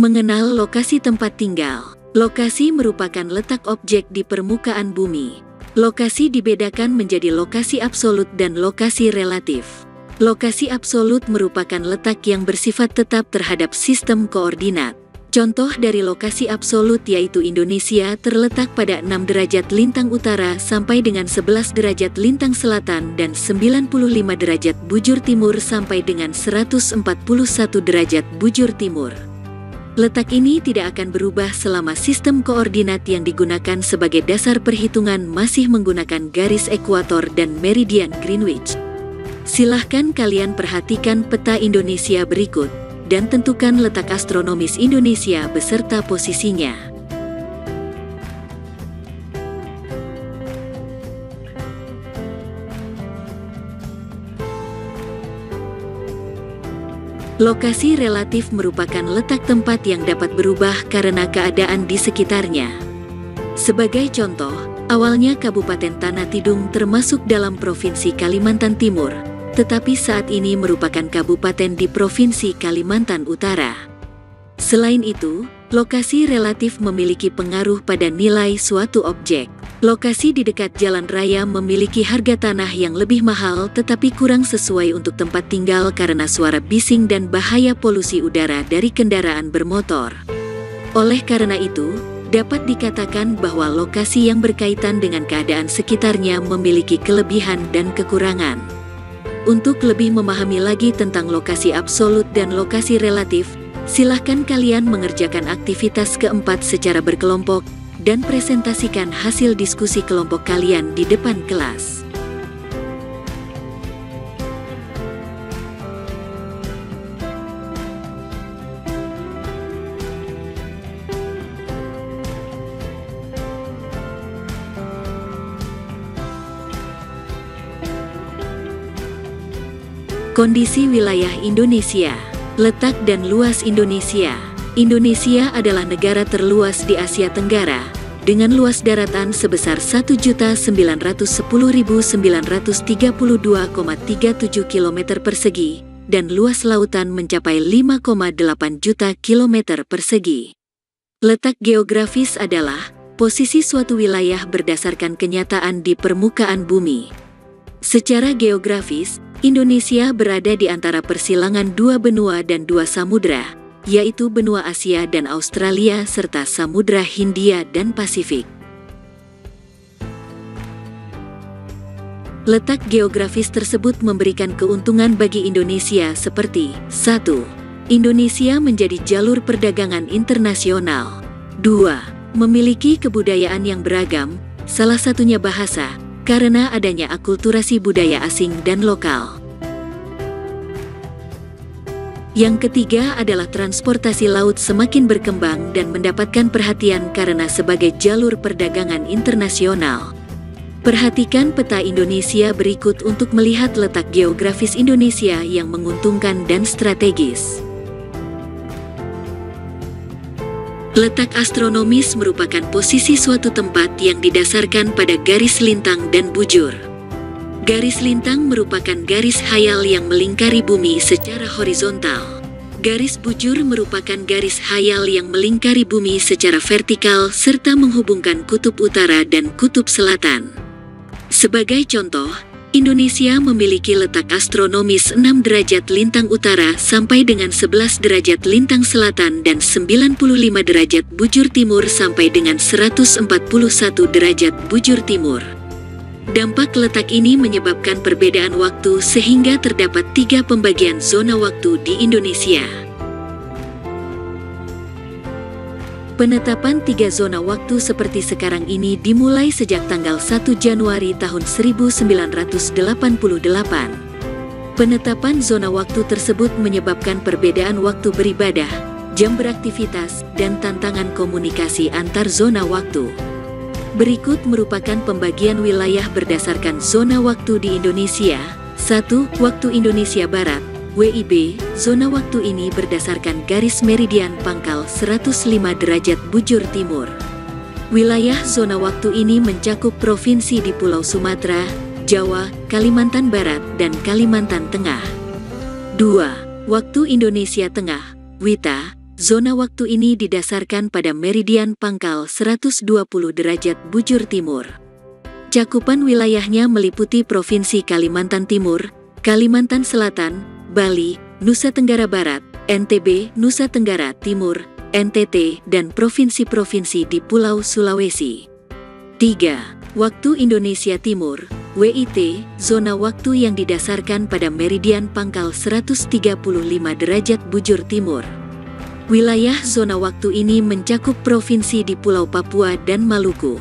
Mengenal lokasi tempat tinggal. Lokasi merupakan letak objek di permukaan bumi. Lokasi dibedakan menjadi lokasi absolut dan lokasi relatif. Lokasi absolut merupakan letak yang bersifat tetap terhadap sistem koordinat. Contoh dari lokasi absolut yaitu Indonesia terletak pada 6 derajat lintang utara sampai dengan 11 derajat lintang selatan dan 95 derajat bujur timur sampai dengan 141 derajat bujur timur. Letak ini tidak akan berubah selama sistem koordinat yang digunakan sebagai dasar perhitungan masih menggunakan garis ekuator dan meridian Greenwich. Silahkan kalian perhatikan peta Indonesia berikut dan tentukan letak astronomis Indonesia beserta posisinya. Lokasi relatif merupakan letak tempat yang dapat berubah karena keadaan di sekitarnya. Sebagai contoh, awalnya Kabupaten Tanah Tidung termasuk dalam Provinsi Kalimantan Timur, tetapi saat ini merupakan kabupaten di Provinsi Kalimantan Utara. Selain itu, lokasi relatif memiliki pengaruh pada nilai suatu objek. Lokasi di dekat jalan raya memiliki harga tanah yang lebih mahal tetapi kurang sesuai untuk tempat tinggal karena suara bising dan bahaya polusi udara dari kendaraan bermotor. Oleh karena itu, dapat dikatakan bahwa lokasi yang berkaitan dengan keadaan sekitarnya memiliki kelebihan dan kekurangan. Untuk lebih memahami lagi tentang lokasi absolut dan lokasi relatif, silahkan kalian mengerjakan aktivitas keempat secara berkelompok dan presentasikan hasil diskusi kelompok kalian di depan kelas. Kondisi wilayah Indonesia. Letak dan luas Indonesia. Indonesia adalah negara terluas di Asia Tenggara, dengan luas daratan sebesar 1.910.932,37 km persegi, dan luas lautan mencapai 5,8 juta km persegi. Letak geografis adalah posisi suatu wilayah berdasarkan kenyataan di permukaan bumi. Secara geografis, Indonesia berada di antara persilangan dua benua dan dua samudra, yaitu benua Asia dan Australia serta Samudra Hindia dan Pasifik. Letak geografis tersebut memberikan keuntungan bagi Indonesia seperti 1. Indonesia menjadi jalur perdagangan internasional. 2. Memiliki kebudayaan yang beragam, salah satunya bahasa, karena adanya akulturasi budaya asing dan lokal. Yang ketiga adalah transportasi laut semakin berkembang dan mendapatkan perhatian karena sebagai jalur perdagangan internasional. Perhatikan peta Indonesia berikut untuk melihat letak geografis Indonesia yang menguntungkan dan strategis. Letak astronomis merupakan posisi suatu tempat yang didasarkan pada garis lintang dan bujur. Garis lintang merupakan garis khayal yang melingkari bumi secara horizontal. Garis bujur merupakan garis khayal yang melingkari bumi secara vertikal serta menghubungkan kutub utara dan kutub selatan. Sebagai contoh, Indonesia memiliki letak astronomis 6 derajat lintang utara sampai dengan 11 derajat lintang selatan dan 95 derajat bujur timur sampai dengan 141 derajat bujur timur. Dampak letak ini menyebabkan perbedaan waktu sehingga terdapat 3 pembagian zona waktu di Indonesia. Penetapan 3 zona waktu seperti sekarang ini dimulai sejak tanggal 1 Januari tahun 1988. Penetapan zona waktu tersebut menyebabkan perbedaan waktu beribadah, jam beraktivitas, dan tantangan komunikasi antar zona waktu. Berikut merupakan pembagian wilayah berdasarkan zona waktu di Indonesia. 1. Waktu Indonesia Barat, WIB, zona waktu ini berdasarkan garis meridian pangkal 105 derajat bujur timur. Wilayah zona waktu ini mencakup provinsi di Pulau Sumatera, Jawa, Kalimantan Barat, dan Kalimantan Tengah. 2. Waktu Indonesia Tengah, WITA, Zona waktu ini didasarkan pada meridian pangkal 120 derajat bujur timur. Cakupan wilayahnya meliputi Provinsi Kalimantan Timur, Kalimantan Selatan, Bali, Nusa Tenggara Barat, NTB, Nusa Tenggara Timur, NTT, dan provinsi-provinsi di Pulau Sulawesi. 3. Waktu Indonesia Timur, WIT, zona waktu yang didasarkan pada meridian pangkal 135 derajat bujur timur. Wilayah zona waktu ini mencakup provinsi di Pulau Papua dan Maluku.